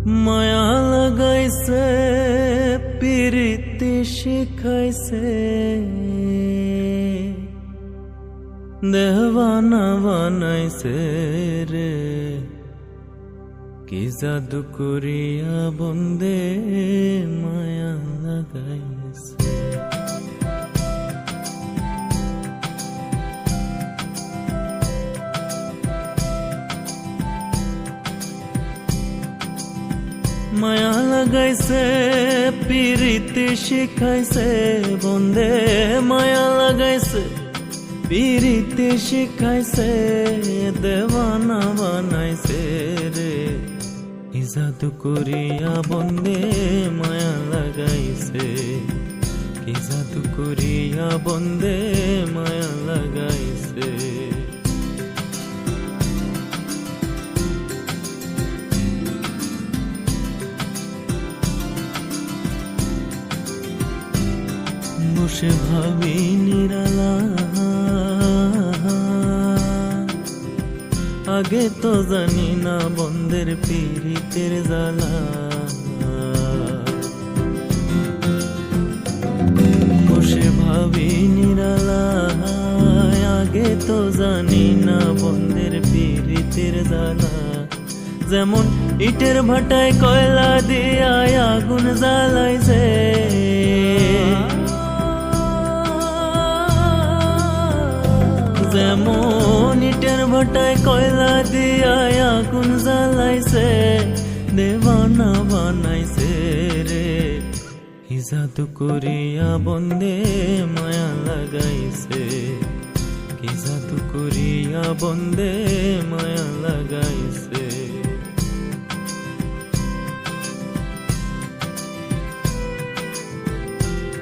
মায়া লাগাইছে পিরিতি শিখাইছে দেওয়ানা বানাইছে রে কি জাদু করিয়া বন্দে মায়া লাগাইছে। মায়া লাগাইছে পিরিতি শিখাইছে বন্দে মায়া লাগাইছে পিরিতি শিখাইছে দেওয়ানা বানাইছে রে কি জাদু করিয়া বন্দে মায়া লাগাইছে কি জাদু করিয়া বন্দে মায়া লাগাইছে। বসে ভাবি নিরালা আগে তো জানি না বন্দের পীড়িতের জ্বালা। বসে ভাবি নিরালা আগে তো জানি না বন্দের পীড়িতের জ্বালা। যেমন ইটের ভাটায় কয়লা দিয়া আগুন জ্বালাইছে যেমন ইটের ভাটায় কয়লা দিয়া আগুন জ্বালাইছে দেওয়ানা বানাইছে রে কি জাদু করিয়া বন্দে মায়া লাগাইছে কি জাদু করিয়া বন্দে মায়া লাগাইছে।